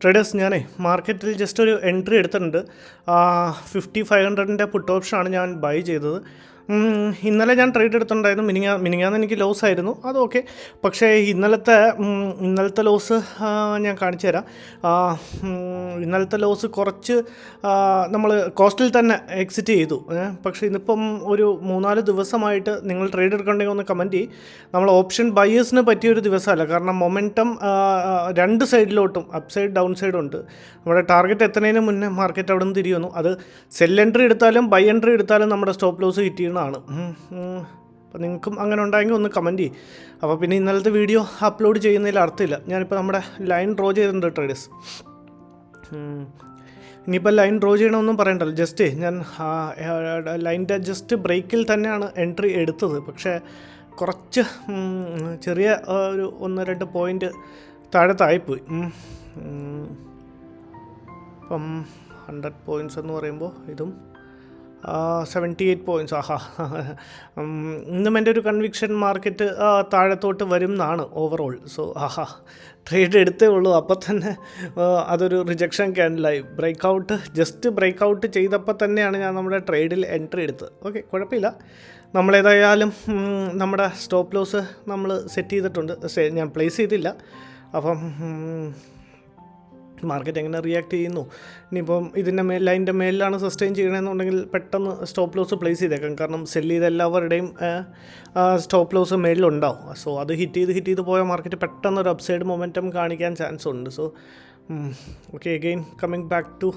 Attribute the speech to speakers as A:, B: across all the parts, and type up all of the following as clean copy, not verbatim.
A: Traders ഞാനേ മാർക്കറ്റിൽ just ഒരു എൻട്രി എടുത്തിട്ടുണ്ട്. 500 പുട്ട് ഓപ്ഷനാണ് ഞാൻ ബൈ ചെയ്തത്. ഇന്നലെ ഞാൻ ട്രേഡ് എടുത്തിട്ടുണ്ടായിരുന്നു. മിനിങ്ങാന്ന് എനിക്ക് ലോസ് ആയിരുന്നു, അത് ഓക്കെ. പക്ഷേ ഇന്നലത്തെ ലോസ് ഞാൻ കാണിച്ചു തരാം. ഇന്നലത്തെ ലോസ് കുറച്ച് നമ്മൾ കോസ്റ്റിൽ തന്നെ എക്സിറ്റ് ചെയ്തു. പക്ഷേ ഇന്നിപ്പം ഒരു 3-4 ദിവസമായിട്ട് നിങ്ങൾ ട്രേഡ് എടുക്കണമെങ്കിൽ ഒന്ന് കമൻറ്റ് ചെയ്യും. നമ്മൾ ഓപ്ഷൻ ബയേഴ്സിന് പറ്റിയൊരു ദിവസമല്ല. കാരണം മൊമെൻറ്റം രണ്ട് സൈഡിലോട്ടും അപ്പ് സൈഡ് ഡൗൺ സൈഡും ഉണ്ട്. നമ്മുടെ ടാർഗറ്റ് എത്തുന്നതിന് മുന്നേ മാർക്കറ്റ് അവിടെ നിന്ന് തിരിയുന്നു. അത് സെൽ എൻട്രി എടുത്താലും ബൈ എൻട്രി എടുത്താലും നമ്മുടെ സ്റ്റോപ്പ് ലോസ് ഹിറ്റ് ചെയ്യുന്നതാണ്. അപ്പോൾ നിങ്ങൾക്കും അങ്ങനെ ഉണ്ടായെങ്കിൽ ഒന്ന് കമൻറ്റ് ചെയ്യും. അപ്പോൾ പിന്നെ ഇന്നലത്തെ വീഡിയോ അപ്ലോഡ് ചെയ്യുന്നതിൽ അർത്ഥമില്ല. ഞാനിപ്പോൾ നമ്മുടെ ലൈൻ ഡ്രോ ചെയ്തിട്ടുണ്ട് ട്രേഡേഴ്സ്. ഇനിയിപ്പോൾ ലൈൻ ഡ്രോ ചെയ്യണമെന്നും പറയണ്ടല്ലോ. ജസ്റ്റ് ഞാൻ ലൈൻ്റെ ജസ്റ്റ് ബ്രേക്കിൽ തന്നെയാണ് എൻട്രി എടുത്തത്. പക്ഷേ കുറച്ച് ചെറിയ ഒരു 1-2 പോയിൻ്റ് താഴത്തായിപ്പോയി. ഇപ്പം 100 പോയിൻറ്റ്സ് എന്ന് പറയുമ്പോൾ ഇതും 78 പോയിൻറ്റ്സ്. ഇന്നും എൻ്റെ ഒരു കൺവിക്ഷൻ മാർക്കറ്റ് താഴത്തോട്ട് വരും എന്നാണ് ഓവറോൾ. സോ ട്രേഡ് എടുത്തേ ഉള്ളൂ, അപ്പോൾ തന്നെ അതൊരു റിജക്ഷൻ ക്യാൻഡിലായി. ജസ്റ്റ് ബ്രേക്കൗട്ട് ചെയ്തപ്പോൾ തന്നെയാണ് ഞാൻ നമ്മുടെ ട്രേഡിൽ എൻട്രി എടുത്തത്. ഓക്കെ, കുഴപ്പമില്ല. നമ്മളേതായാലും നമ്മുടെ സ്റ്റോപ്പ് ലോസ് നമ്മൾ സെറ്റ് ചെയ്തിട്ടുണ്ട്. ഞാൻ പ്ലേസ് ചെയ്തില്ല. അപ്പം മാർക്കറ്റ് എങ്ങനെ റിയാക്ട് ചെയ്യുന്നു, ഇനിയിപ്പം ഇതിൻ്റെ ലൈൻ്റെ മേലിലാണ് സസ്റ്റെയിൻ ചെയ്യണമെന്നുണ്ടെങ്കിൽ പെട്ടെന്ന് സ്റ്റോപ്പ് ലോസ് പ്ലേസ് ചെയ്തേക്കാം. കാരണം സെല്ല് ചെയ്ത എല്ലാവരുടെയും സ്റ്റോപ്പ് ലോസ് മേലിലുണ്ടാവും. സോ അത് ഹിറ്റ് ചെയ്ത് പോയ മാർക്കറ്റ് പെട്ടെന്ന് ഒരു അപ്സൈഡ് മൊമെൻറ്റം കാണിക്കാൻ ചാൻസ് ഉണ്ട്. So okay, again coming back to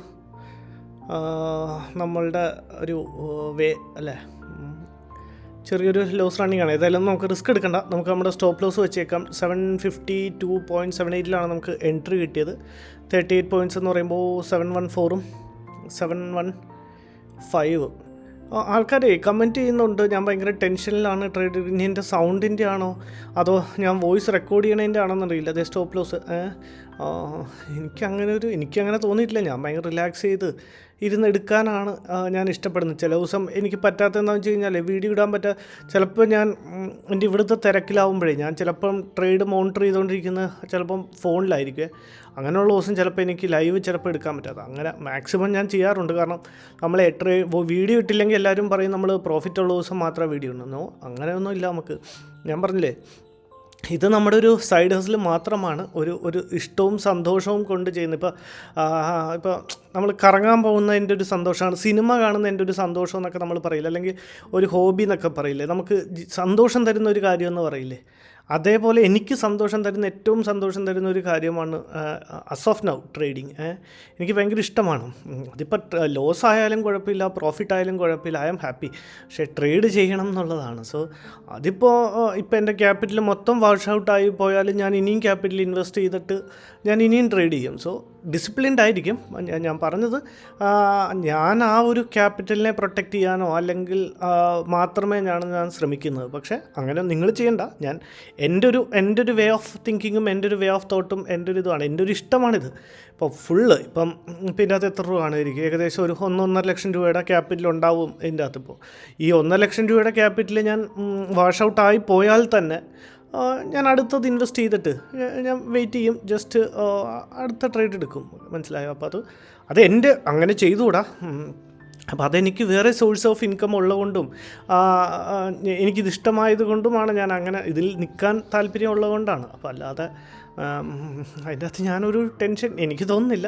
A: നമ്മളുടെ ഒരു വേ അല്ലേ. ചെറിയൊരു ലോസ് റണ്ണിങ് ആണ്. ഏതായാലും നമുക്ക് റിസ്ക് എടുക്കണ്ട. നമുക്ക് നമ്മുടെ സ്റ്റോപ്പ് ലോസ് വെച്ചേക്കാം. 752.78 നമുക്ക് എൻട്രി കിട്ടിയത്. 38 പോയിൻറ്റ്സ് എന്ന് പറയുമ്പോൾ 714ഉം 715. ആൾക്കാരെ കമൻറ്റ് ചെയ്യുന്നുണ്ട് ഞാൻ ഭയങ്കര ടെൻഷനിലാണ് ട്രേഡ്. ഇനി എൻ്റെ സൗണ്ടിൻ്റെ ആണോ അതോ ഞാൻ വോയിസ് റെക്കോർഡ് ചെയ്യണതിൻ്റെ ആണോന്നറിയില്ല. അതേ സ്റ്റോപ്പ് ലോസ് എനിക്കങ്ങനെ തോന്നിയിട്ടില്ല. ഞാൻ ഭയങ്കര റിലാക്സ് ചെയ്ത് ഇരുന്നെടുക്കാനാണ് ഞാൻ ഇഷ്ടപ്പെടുന്നത്. ചില ദിവസം എനിക്ക് പറ്റാത്തതെന്ന് വെച്ച് കഴിഞ്ഞാൽ വീഡിയോ ഇടാൻ ചിലപ്പോൾ ഞാൻ എൻ്റെ ഇവിടുത്തെ തിരക്കിലാവുമ്പോഴേ ഞാൻ ചിലപ്പം ട്രേഡ് മോണിറ്റർ ചെയ്തുകൊണ്ടിരിക്കുന്ന ചിലപ്പം ഫോണിലായിരിക്കും. അങ്ങനെയുള്ള ദിവസം ചിലപ്പോൾ എനിക്ക് ലൈവ് ചിലപ്പോൾ എടുക്കാൻ പറ്റാത്ത. അങ്ങനെ മാക്സിമം ഞാൻ ചെയ്യാറുണ്ട്. കാരണം നമ്മൾ വീഡിയോ ഇട്ടില്ലെങ്കിൽ എല്ലാവരും പറയും നമ്മൾ പ്രോഫിറ്റ് ഉള്ള ദിവസം മാത്രമേ വീഡിയോ ഉണ്ടെന്നോ. അങ്ങനെയൊന്നും ഇല്ല. നമുക്ക് ഞാൻ പറഞ്ഞില്ലേ, ഇത് നമ്മുടെ ഒരു സൈഡ് ഹസിൽ മാത്രമാണ്. ഒരു ഇഷ്ടവും സന്തോഷവും കൊണ്ട് ചെയ്യുന്നത്. ഇപ്പോൾ നമ്മൾ കറങ്ങാൻ പോകുന്നതിൻ്റെ ഒരു സന്തോഷമാണ്, സിനിമ കാണുന്നതിൻ്റെ ഒരു സന്തോഷം എന്നൊക്കെ നമ്മൾ പറയില്ല, അല്ലെങ്കിൽ ഒരു ഹോബി എന്നൊക്കെ പറയില്ലേ, നമുക്ക് സന്തോഷം തരുന്ന ഒരു കാര്യമെന്ന് പറയില്ലേ. അതേപോലെ എനിക്ക് ഏറ്റവും സന്തോഷം തരുന്ന ഒരു കാര്യമാണ് അസ് ഓഫ് നൗ ട്രേഡിങ്. എനിക്ക് ഭയങ്കര ഇഷ്ടമാണ്. അതിപ്പോൾ ലോസ് ആയാലും കുഴപ്പമില്ല, പ്രോഫിറ്റ് ആയാലും കുഴപ്പമില്ല, ഐ ആം ഹാപ്പി. പക്ഷേ ട്രേഡ് ചെയ്യണം എന്നുള്ളതാണ്. സോ ഇപ്പോൾ എൻ്റെ ക്യാപിറ്റൽ മൊത്തം വാഷ് ഔട്ടായി പോയാലും ഞാൻ ഇനിയും ക്യാപിറ്റൽ ഇൻവെസ്റ്റ് ചെയ്തിട്ട് ഞാൻ ഇനിയും ട്രേഡ് ചെയ്യും. സോ ഡിസിപ്ലിൻഡ് ആയിരിക്കും. ഞാൻ പറഞ്ഞത് ഞാൻ ആ ഒരു ക്യാപിറ്റലിനെ പ്രൊട്ടക്റ്റ് ചെയ്യാനോ അല്ലെങ്കിൽ മാത്രമേ ഞാൻ ശ്രമിക്കുന്നത്. പക്ഷേ അങ്ങനെ നിങ്ങൾ ചെയ്യണ്ട. ഞാൻ എൻ്റെ ഒരു വേ ഓഫ് തിങ്കിങ്ങും എൻ്റെ ഒരു വേ ഓഫ് തോട്ടും എൻ്റെ ഒരു ഇതുമാണ്, എൻ്റെ ഒരു ഇഷ്ടമാണിത്. ഇപ്പോൾ ഇപ്പം ഇതിൻ്റെ അകത്ത് എത്ര രൂപ കാണുമായിരിക്കും? ഏകദേശം ഒരു 1-1.5 ലക്ഷം രൂപയുടെ ക്യാപിറ്റൽ ഉണ്ടാവും ഇതിൻ്റെ അകത്ത്. ഇപ്പോൾ ഈ 1.5 ലക്ഷം രൂപയുടെ ക്യാപിറ്റൽ ഞാൻ വാഷ് ഔട്ടായി പോയാൽ തന്നെ ഞാൻ അടുത്തത് ഇൻവെസ്റ്റ് ചെയ്തിട്ട് ഞാൻ വെയിറ്റ് ചെയ്യും. ജസ്റ്റ് അടുത്ത ട്രേഡ് എടുക്കും. മനസ്സിലായോ? അപ്പോൾ അത് എൻ്റെ അങ്ങനെ ചെയ്തുകൂടാ. അപ്പോൾ അതെനിക്ക് വേറെ സോഴ്സ് ഓഫ് ഇൻകം ഉള്ളതുകൊണ്ടും എനിക്കിത് ഇഷ്ടമായത് കൊണ്ടുമാണ് ഞാൻ അങ്ങനെ ഇതിൽ നിൽക്കാൻ താല്പര്യം ഉള്ളതുകൊണ്ടാണ്. അപ്പോൾ അല്ലാതെ അതിൻ്റെ അകത്ത് ഞാനൊരു ടെൻഷൻ എനിക്ക് തോന്നുന്നില്ല.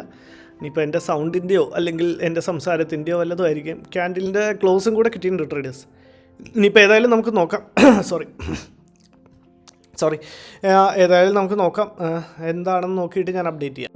A: ഇനിയിപ്പോൾ എൻ്റെ സൗണ്ടിൻ്റെയോ അല്ലെങ്കിൽ എൻ്റെ സംസാരത്തിൻ്റെയോ വല്ലതും ആയിരിക്കും. ക്യാൻഡിലിൻ്റെ ക്ലോസും കൂടെ കിട്ടിയിട്ടുണ്ട് ട്രേഡേഴ്സ്. ഇനിയിപ്പോൾ ഏതായാലും നമുക്ക് നോക്കാം. സോറി ഏതായാലും നമുക്ക് നോക്കാം. എന്താണെന്ന് നോക്കിയിട്ട് ഞാൻ അപ്ഡേറ്റ് ചെയ്യാം.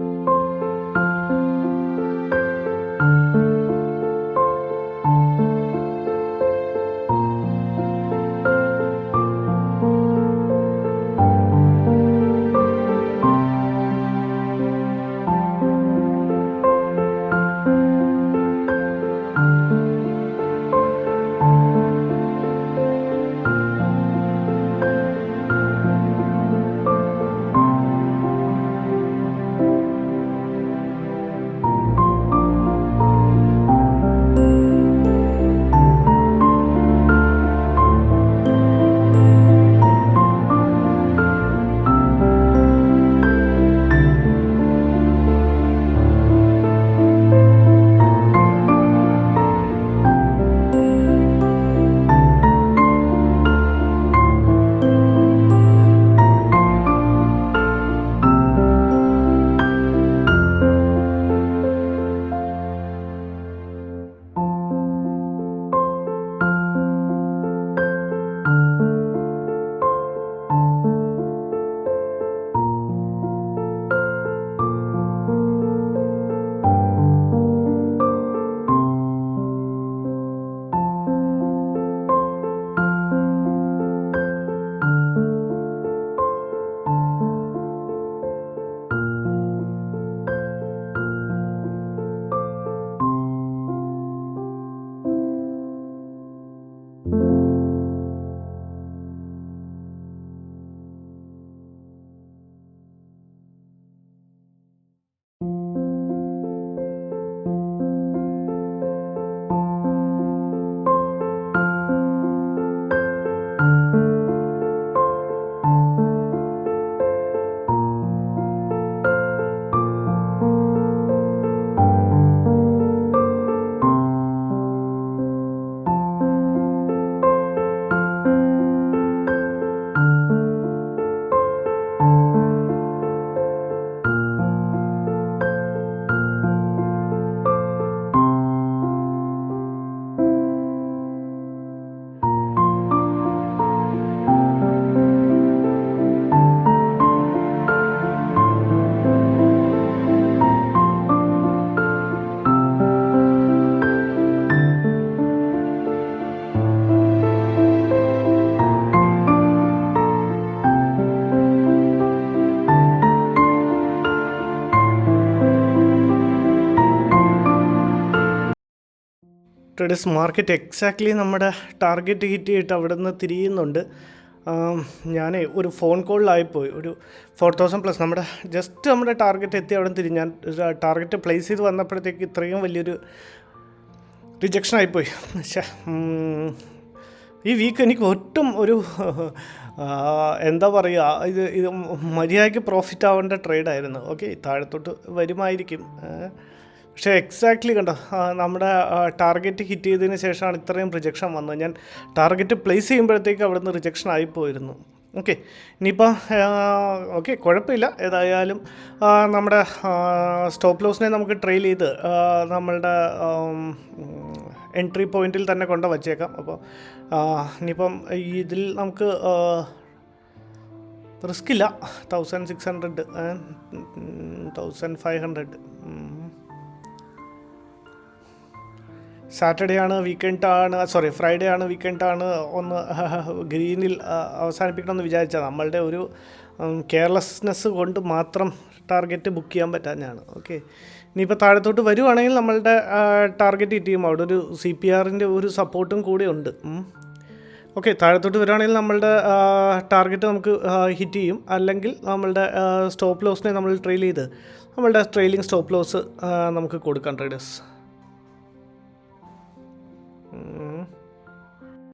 A: ട്രേഡേഴ്സ് മാർക്കറ്റ് എക്സാക്ട്ലി നമ്മുടെ ടാർഗറ്റ് ഹിറ്റ് ചെയ്തിട്ട് അവിടെ നിന്ന് തിരിയുന്നുണ്ട്. ഞാൻ ഒരു ഫോൺ കോളിലായിപ്പോയി. ഒരു 4000 പ്ലസ് നമ്മുടെ ജസ്റ്റ് നമ്മുടെ ടാർഗറ്റ് എത്തി അവിടെ തിരിഞ്ഞ് ഞാൻ ടാർഗറ്റ് പ്ലേസ് ചെയ്ത് വന്നപ്പോഴത്തേക്ക് ഇത്രയും വലിയൊരു റിജക്ഷൻ ആയിപ്പോയി. പക്ഷേ ഈ വീക്ക് എനിക്ക് ഒട്ടും ഒരു എന്താ പറയുക, ഇത് മര്യാദയ്ക്ക് പ്രോഫിറ്റ് ആവേണ്ട ട്രേഡായിരുന്നു. ഓക്കെ, താഴത്തോട്ട് വരുമായിരിക്കും. പക്ഷേ എക്സാക്ട്ലി കണ്ടോ, നമ്മുടെ ടാർഗറ്റ് ഹിറ്റ് ചെയ്തതിന് ശേഷമാണ് ഇത്രയും റിജക്ഷൻ വന്നത്. ഞാൻ ടാർഗറ്റ് പ്ലേസ് ചെയ്യുമ്പോഴത്തേക്ക് അവിടെ നിന്ന് റിജക്ഷൻ ആയിപ്പോയിരുന്നു. ഓക്കെ, ഇനിയിപ്പോൾ ഓക്കെ കുഴപ്പമില്ല. ഏതായാലും നമ്മുടെ സ്റ്റോപ്പ് ലോസിനെ നമുക്ക് ട്രെയിൽ ചെയ്ത് നമ്മളുടെ എൻട്രി പോയിന്റിൽ തന്നെ കൊണ്ട് വച്ചേക്കാം. അപ്പോൾ ഇനിയിപ്പം ഇതിൽ നമുക്ക് റിസ്ക് ഇല്ല. 1600 1500. സാറ്റർഡേ ആണ് വീക്കെൻഡാണ്, ഫ്രൈഡേ ആണ് വീക്കെൻഡാണ്. ഒന്ന് ഗ്രീനിൽ അവസാനിപ്പിക്കണമെന്ന് വിചാരിച്ചാൽ നമ്മളുടെ ഒരു കെയർലെസ്നെസ് കൊണ്ട് മാത്രം ടാർഗറ്റ് ബുക്ക് ചെയ്യാൻ പറ്റാഞ്ഞാണ്. ഓക്കെ, ഇനിയിപ്പോൾ താഴത്തോട്ട് വരുവാണെങ്കിൽ നമ്മളുടെ ടാർഗറ്റ് ഹിറ്റ് ചെയ്യും. അവിടെ ഒരു CPRൻ്റെ ഒരു സപ്പോർട്ടും കൂടെ ഉണ്ട്. ഓക്കെ, താഴത്തോട്ട് വരുവാണെങ്കിൽ നമ്മളുടെ ടാർഗറ്റ് നമുക്ക് ഹിറ്റ് ചെയ്യും. അല്ലെങ്കിൽ നമ്മളുടെ സ്റ്റോപ്പ് ലോസിനെ നമ്മൾ ട്രെയിൽ ചെയ്ത് നമ്മളുടെ ട്രെയിലിംഗ് സ്റ്റോപ്പ് ലോസ് നമുക്ക് കൊടുക്കാം ട്രേഡേഴ്സ്.